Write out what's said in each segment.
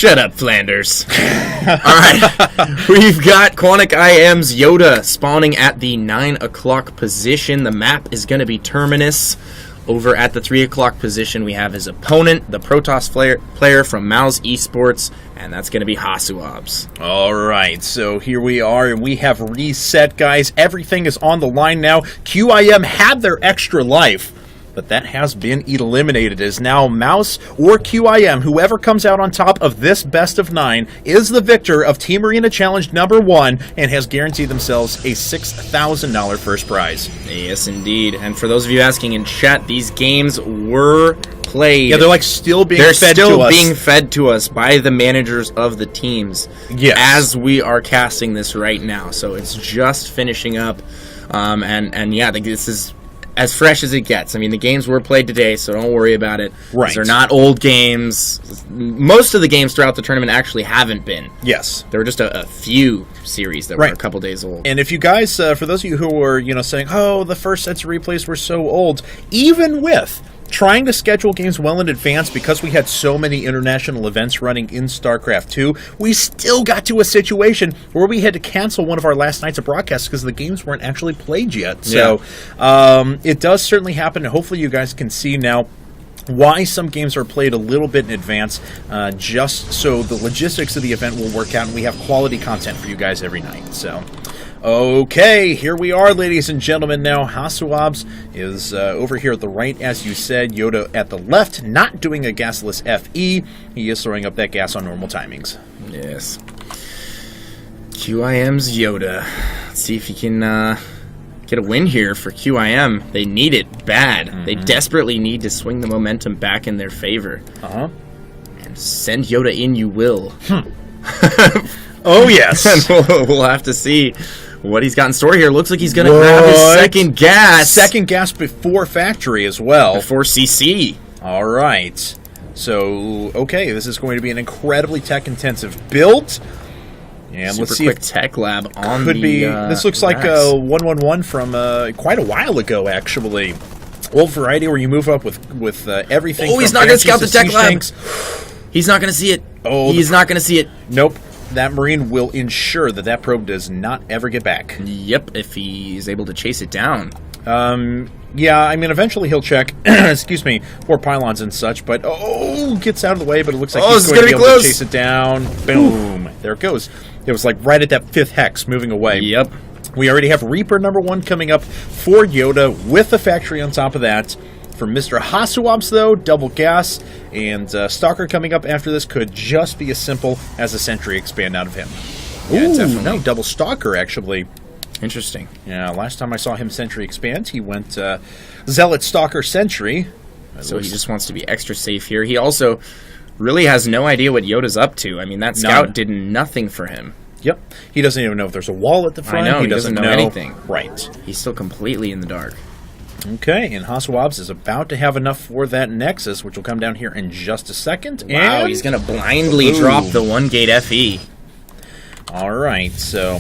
Shut up, Flanders. Alright, we've got QuanticIM's YoDa spawning at the 9 o'clock position. The map is going to be Terminus. Over at the 3 o'clock position, we have his opponent, the Protoss player from Mousesports, and that's going to be HasuObs. All right, so here we are, and we have reset, guys. Everything is on the line now. QIM had their extra life, but that has been eliminated. It is now Mouse or QIM, whoever comes out on top of this best of 9, is the victor of Team Arena Challenge #1 and has guaranteed themselves a $6,000 first prize. Yes, indeed. And for those of you asking in chat, these games were played. Yeah, they're like still being They're fed still to us. being fed to us by the managers of the teams. Yes. As we are casting this right now. So it's just finishing up. And yeah, this is as fresh as it gets. I mean, the games were played today, so don't worry about it. Right. They're not old games. Most of the games throughout the tournament actually haven't been. Yes. There were just a few series that were a couple days old. And if you guys, for those of you who were, saying, oh, the first sets of replays were so old, even with trying to schedule games well in advance because we had so many international events running in StarCraft 2, we still got to a situation where we had to cancel one of our last nights of broadcasts because the games weren't actually played yet. So it does certainly happen, and hopefully you guys can see now why some games are played a little bit in advance, just so the logistics of the event will work out and we have quality content for you guys every night. So okay, here we are, ladies and gentlemen. Now, HasuObs is over here at the right, as you said. YoDa at the left, not doing a gasless FE. He is throwing up that gas on normal timings. Yes. QIM's YoDa. Let's see if he can get a win here for QIM. They need it bad. They desperately need to swing the momentum back in their favor. And send YoDa in you will. Oh, yes. And we'll have to see what he's got in store here. Looks like he's going to grab his second gas. Second gas before factory as well. Before CC. All right. So, okay, this is going to be an incredibly tech-intensive build. And let's see quick if tech lab on could the, be. This looks like a 111 from quite a while ago, actually. Old variety where you move up with everything. Oh, he's from not going to banshees scout the tech lab. tanks. He's not going to see it. Oh, he's not going to see it. Nope. That Marine will ensure that that probe does not ever get back. Yep, if he's able to chase it down. Yeah, I mean, eventually he'll check, excuse me, for pylons and such, but, gets out of the way, but it looks like he's going to be able to chase it down. Boom. There it goes. It was like right at that 5th hex moving away. Yep. We already have Reaper #1 coming up for YoDa with the factory on top of that. For Mr. HasuObs, though, double gas, and Stalker coming up after this could just be as simple as a Sentry expand out of him. Yeah, definitely. No, double Stalker, actually. Interesting. Yeah, last time I saw him Sentry expand, he went Zealot, Stalker, Sentry. So he just wants to be extra safe here. He also really has no idea what YoDa's up to. I mean, that scout did nothing for him. Yep. He doesn't even know if there's a wall at the front. I know, he doesn't know anything. Right. He's still completely in the dark. Okay, and HasuObs is about to have enough for that Nexus, which will come down here in just a second. Wow, and he's going to blindly drop the 1-gate FE. All right, so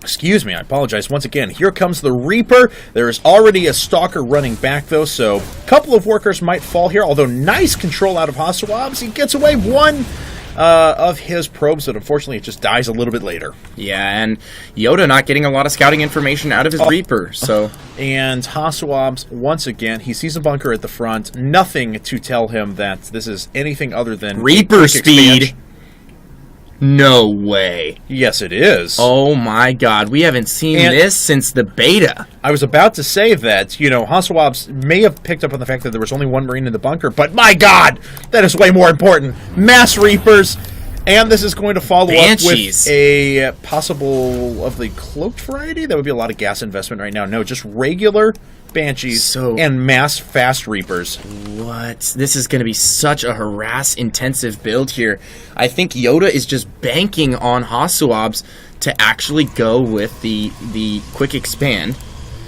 excuse me, I apologize once again. Here comes the Reaper. There is already a Stalker running back, though, so a couple of workers might fall here, although nice control out of HasuObs. He gets away one of his probes, but unfortunately it just dies a little bit later. Yeah, and YoDa not getting a lot of scouting information out of his Reaper, so... And HasuObs, once again, he sees a bunker at the front. Nothing to tell him that this is anything other than... Reaper speed? No way. Yes, it is. Oh my god, we haven't seen this since the beta. I was about to say that, HasuObs may have picked up on the fact that there was only one Marine in the bunker, but my god, that is way more important. Mass Reapers, and this is going to follow up with a possible of the cloaked variety. That would be a lot of gas investment right now. No, just regular Banshees and mass fast Reapers. What? This is going to be such a harass-intensive build here. I think YoDa is just banking on HasuObs to actually go with the quick expand,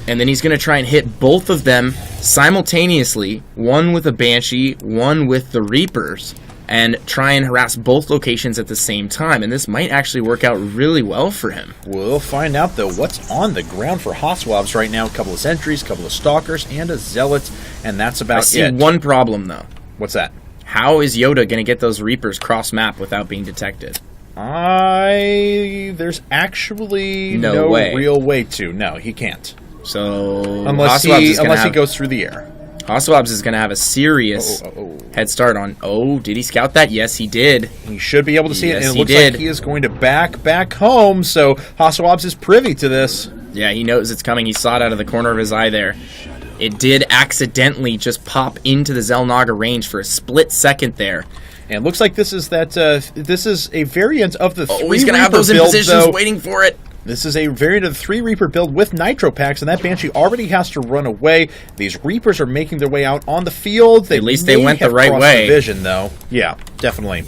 and then he's going to try and hit both of them simultaneously, one with a Banshee, one with the Reapers, and try and harass both locations at the same time, and this might actually work out really well for him. We'll find out, though, what's on the ground for HasuObs right now. A couple of Sentries, a couple of Stalkers, and a Zealot, and that's about it. I see one problem, though. What's that? How is YoDa going to get those Reapers cross-map without being detected? There's actually no real way to. No, he can't. So unless he goes through the air. HasuObs is going to have a serious head start on... Oh, did he scout that? Yes, he did. He should be able to see it, and it looks like he is going to back home, so HasuObs is privy to this. Yeah, he knows it's coming. He saw it out of the corner of his eye there. It did accidentally just pop into the Xel'Naga range for a split second there. And it looks like this is this is a variant of the 3 Reaper build. He's going to have those in positions waiting for it. This is a variant of the 3 Reaper build with Nitro packs, and that Banshee already has to run away. These Reapers are making their way out on the field. At least they went the right way. The vision, though. Yeah, definitely.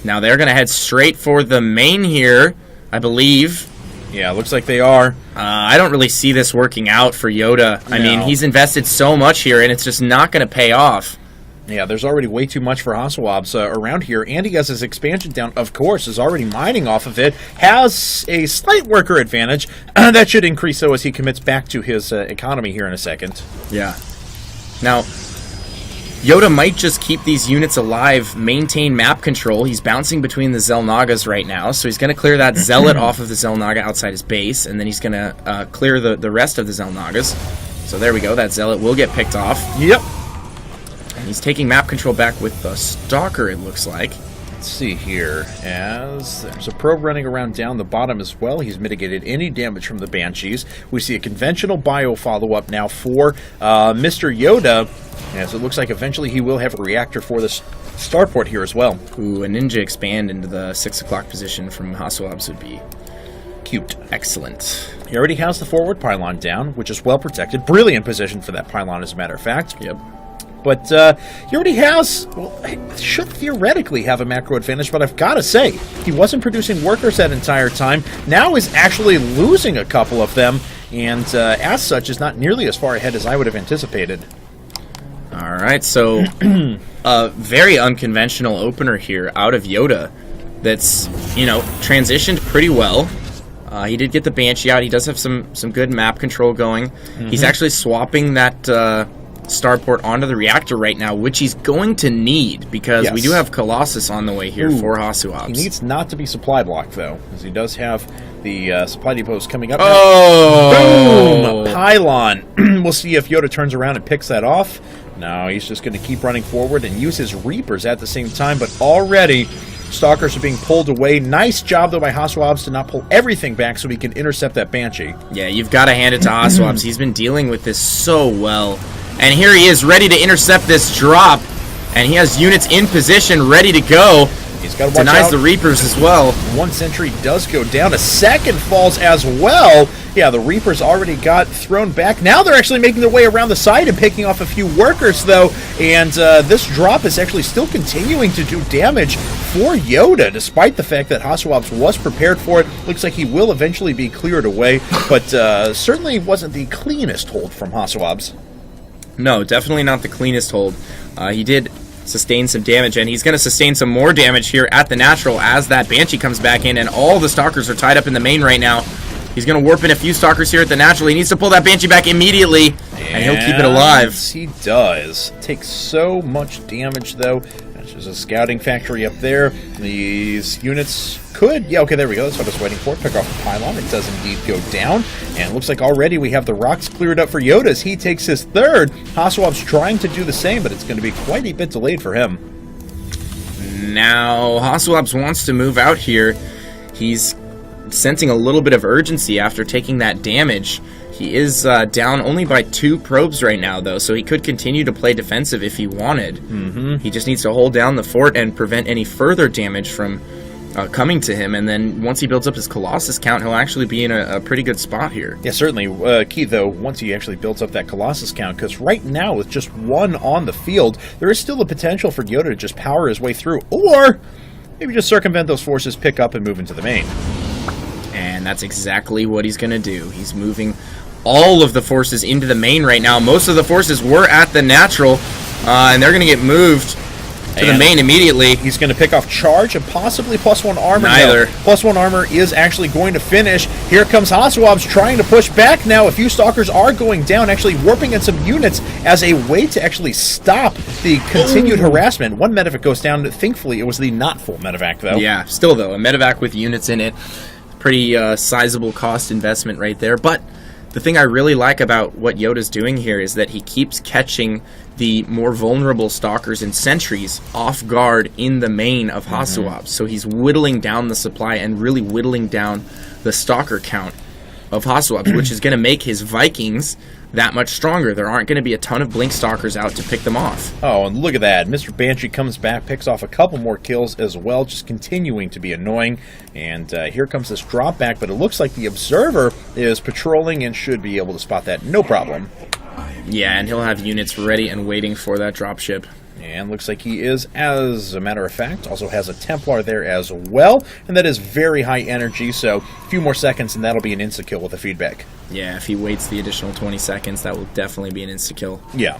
Now they're going to head straight for the main here, I believe. Yeah, looks like they are. I don't really see this working out for YoDa. No. I mean, he's invested so much here, and it's just not going to pay off. Yeah, there's already way too much for HasuObs around here. And he has his expansion down, of course, is already mining off of it. Has a slight worker advantage. That should increase, though, as he commits back to his economy here in a second. Yeah. Now, YoDa might just keep these units alive, maintain map control. He's bouncing between the Xel'Nagas right now, so he's going to clear that Zealot off of the Xel'Naga outside his base, and then he's going to clear the rest of the Xel'Nagas. So there we go, that Zealot will get picked off. Yep. He's taking map control back with the Stalker, it looks like. Let's see here. As there's a probe running around down the bottom as well. He's mitigated any damage from the Banshees. We see a conventional bio follow-up now for Mr. YoDa. As it looks like eventually he will have a reactor for this starport here as well. Ooh, a Ninja expand into the 6 o'clock position from HasuObs would be cute. Excellent. He already has the forward pylon down, which is well protected. Brilliant position for that pylon, as a matter of fact. Yep. But he already has, well, should theoretically have a macro advantage, but I've got to say, he wasn't producing workers that entire time. Now is actually losing a couple of them, and as such is not nearly as far ahead as I would have anticipated. All right, so a very unconventional opener here out of YoDa that's, transitioned pretty well. He did get the Banshee out. He does have some good map control going. He's actually swapping that starport onto the reactor right now, which he's going to need because we do have Colossus on the way here for HasuObs. He needs not to be supply blocked, though, because he does have the supply depots coming up. Oh! Boom! Pylon. We'll see if YoDa turns around and picks that off. No, he's just going to keep running forward and use his Reapers at the same time, but already Stalkers are being pulled away. Nice job, though, by HasuObs to not pull everything back so he can intercept that Banshee. Yeah, you've got to hand it to HasuObs. He's been dealing with this so well. And here he is, ready to intercept this drop. And he has units in position, ready to go. He's got to watch Denies out. The Reapers as well. One sentry does go down. A second falls as well. Yeah, the Reapers already got thrown back. Now they're actually making their way around the side and picking off a few workers, though. And this drop is actually still continuing to do damage for YoDa, despite the fact that HasuObs was prepared for it. Looks like he will eventually be cleared away, but certainly wasn't the cleanest hold from HasuObs. No, definitely not the cleanest hold. He did sustain some damage, and he's going to sustain some more damage here at the natural as that Banshee comes back in, and all the Stalkers are tied up in the main right now. He's going to warp in a few Stalkers here at the natural. He needs to pull that Banshee back immediately, and he'll keep it alive. He does. Takes so much damage, though. There's a scouting factory up there. These units could... Yeah, okay, there we go. That's what I was waiting for. Pick off the pylon. It does indeed go down. And it looks like already we have the rocks cleared up for YoDa as he takes his third. HasuObs trying to do the same, but it's going to be quite a bit delayed for him. Now, HasuObs wants to move out here. He's sensing a little bit of urgency after taking that damage. He is down only by 2 probes right now, though, so he could continue to play defensive if he wanted. He just needs to hold down the fort and prevent any further damage from coming to him, and then once he builds up his Colossus count, he'll actually be in a pretty good spot here. Yeah, certainly. Key, though, once he actually builds up that Colossus count, because right now, with just 1 on the field, there is still the potential for YoDa to just power his way through, or maybe just circumvent those forces, pick up, and move into the main. And that's exactly what he's going to do. He's moving all of the forces into the main right now. Most of the forces were at the natural, and they're going to get moved to the main immediately. He's going to pick off charge and possibly +1 armor. Neither. No. +1 armor is actually going to finish. Here comes HasuObs trying to push back now. A few stalkers are going down, actually warping in some units as a way to actually stop the continued harassment. One medevac goes down. Thankfully, it was the not full medevac, though. Yeah, still, though, a medevac with units in it. Pretty sizable cost investment right there. But the thing I really like about what YoDa's doing here is that he keeps catching the more vulnerable stalkers and sentries off guard in the main of HasuObs. So he's whittling down the supply and really whittling down the stalker count of HasuObs, which is going to make his Vikings that much stronger. There aren't going to be a ton of blink stalkers out to pick them off. Oh, and look at that. Mr. Banshee comes back, picks off a couple more kills as well, just continuing to be annoying. And here comes this drop back, but it looks like the Observer is patrolling and should be able to spot that no problem. Yeah, and he'll have units ready and waiting for that dropship. And looks like he is, as a matter of fact, also has a Templar there as well. And that is very high energy, so a few more seconds and that'll be an insta-kill with the feedback. Yeah, if he waits the additional 20 seconds, that will definitely be an insta-kill. Yeah.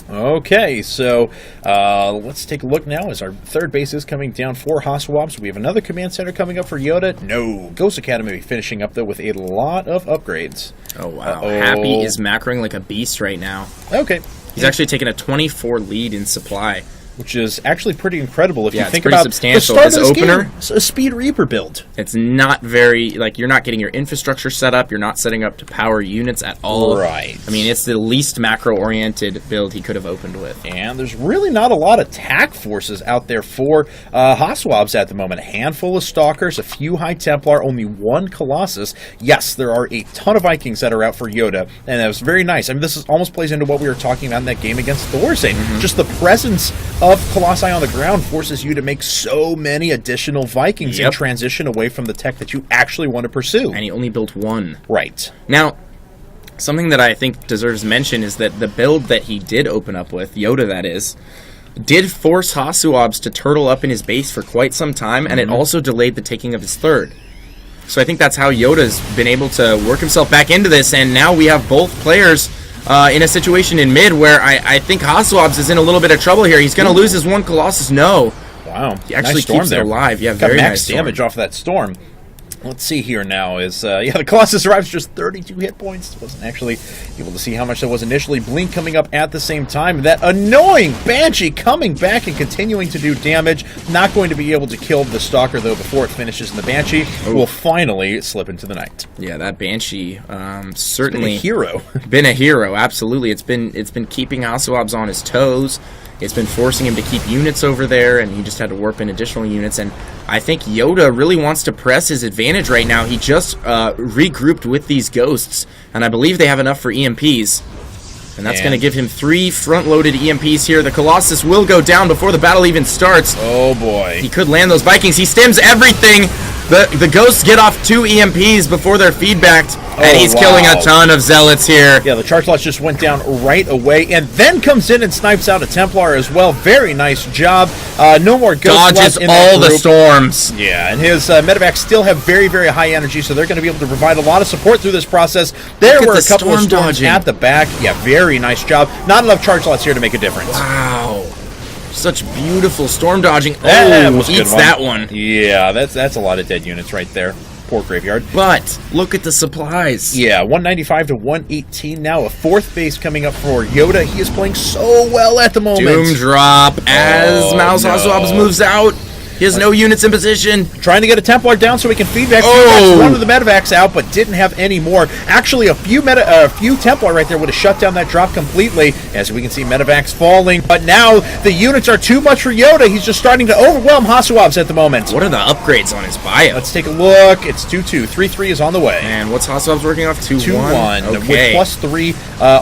Okay, so let's take a look now as our third base is coming down for HasuObs. We have another command center coming up for YoDa. No. Ghost Academy finishing up, though, with a lot of upgrades. Oh, wow. Happy is macroing like a beast right now. Okay. He's actually taken a 24 lead in supply. Which is actually pretty incredible if you think pretty about substantial. the start His of this opener, game. It's a Speed Reaper build. It's not very, like, you're not getting your infrastructure set up. You're not setting up to power units at all. Right. I mean, it's the least macro-oriented build he could have opened with. And there's really not a lot of TAC forces out there for HasuObs at the moment. A handful of Stalkers, a few High Templar, only one Colossus. Yes, there are a ton of Vikings that are out for YoDa, and that was very nice. I mean, this almost plays into what we were talking about in that game against Thorsay. Just the presence of Colossi on the ground forces you to make so many additional Vikings and transition away from the tech that you actually want to pursue. And he only built one. Right. Now, something that I think deserves mention is that the build that he did open up with, YoDa that is, did force HasuObs to turtle up in his base for quite some time, and it also delayed the taking of his third. So I think that's how YoDa's been able to work himself back into this, and now we have both players in a situation in mid where I think HasuObs is in a little bit of trouble here. He's going to lose his one Colossus. No. Wow. He actually nice storm keeps there. it alive. Yeah, Got very max nice damage off that storm. Let's see here now is, yeah, the Colossus survives just 32 hit points. Wasn't actually able to see how much that was initially. Blink coming up at the same time. That annoying Banshee coming back and continuing to do damage. Not going to be able to kill the Stalker, though, before it finishes, and the Banshee will finally slip into the night. Yeah, that Banshee certainly been a hero. Absolutely. It's been keeping HasuObs on his toes. It's been forcing him to keep units over there, and he just had to warp in additional units. And I think YoDa really wants to press his advantage right now. He just regrouped with these ghosts, and I believe they have enough for EMPs. And that's going to give him 3 front-loaded EMPs here. The Colossus will go down before the battle even starts. Oh, boy. He could land those Vikings. He stims everything. The ghosts get off 2 EMPs before they're feedbacked, and he's killing a ton of Zealots here. Yeah, the charge lots just went down right away, and then comes in and snipes out a Templar as well. Very nice job. No more ghosts Dodges left in all that the storms. Yeah, and his medevacs still have very, very high energy, so they're going to be able to provide a lot of support through this process. There were a couple of storms dodging at the back. Yeah, very nice job. Not enough charge lots here to make a difference. Wow. Such beautiful storm dodging. That Oh, was a eats good that one. Yeah, that's a lot of dead units right there. Poor Graveyard. But look at the supplies. Yeah, 195 to 118 now. A 4th base coming up for YoDa. He is playing so well at the moment. Doom drop as HasuObs moves out. He has no units in position. Trying to get a Templar down so he can feedback. One of the medevacs out, but didn't have any more. Actually, a few Templar right there would have shut down that drop completely. As we can see, medevacs falling. But now the units are too much for YoDa. He's just starting to overwhelm HasuObs at the moment. What are the upgrades on his bio? Let's take a look. It's 2-2. 3-3 is on the way. And what's HasuObs working off? 2-1. Okay. With +3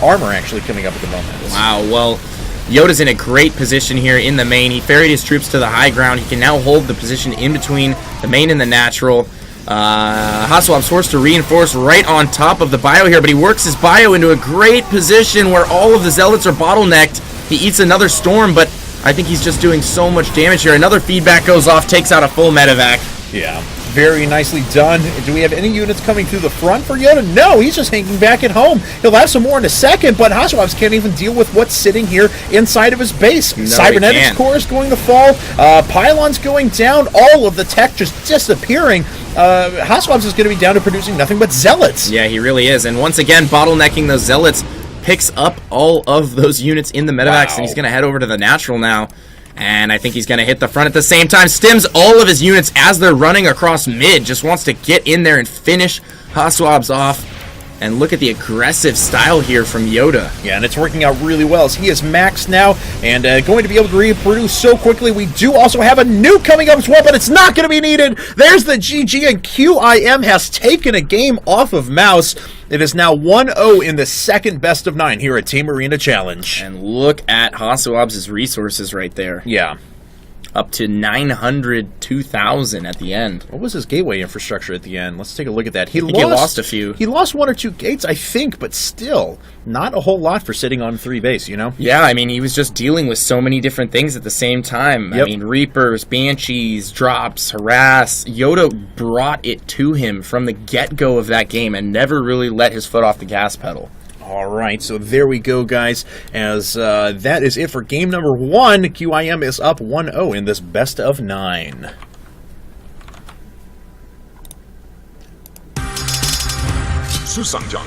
armor actually coming up at the moment. Wow, well, YoDa's in a great position here in the main. He ferried his troops to the high ground. He can now hold the position in between the main and the natural. HasuObs forced to reinforce right on top of the bio here, but he works his bio into a great position where all of the Zealots are bottlenecked. He eats another storm, but I think he's just doing so much damage here. Another feedback goes off, takes out a full medevac. Yeah. Very nicely done. Do we have any units coming through the front for YoDa? No, he's just hanging back at home. He'll have some more in a second, but HasuObs can't even deal with what's sitting here inside of his base. No, Cybernetics core is going to fall. Pylons going down. All of the tech just disappearing. HasuObs is going to be down to producing nothing but zealots. Yeah, he really is. And once again, bottlenecking those zealots picks up all of those units in the medevacs, and he's going to head over to the natural now. And I think he's going to hit the front at the same time. Stims all of his units as they're running across mid. Just wants to get in there and finish HasuObs off. And look at the aggressive style here from YoDa. Yeah, and it's working out really well as he is maxed now and going to be able to reproduce so quickly. We do also have a nuke coming up as well, but it's not going to be needed. There's the GG, and QIM has taken a game off of Mouse. It is now 1-0 in the second best of 9 here at Team Arena Challenge. And look at HasuObs' resources right there. Yeah. Up to 902,000 at the end. What was his gateway infrastructure at the end? Let's take a look at that. He lost a few. He lost 1 or 2 gates, I think, but still, not a whole lot for sitting on 3 base, you know? Yeah, I mean, he was just dealing with so many different things at the same time. Yep. I mean, Reapers, Banshees, Drops, Harass. YoDa brought it to him from the get-go of that game and never really let his foot off the gas pedal. All right, so there we go, guys, as that is it for game number 1. QIM is up 1-0 in this best of 9. 수상장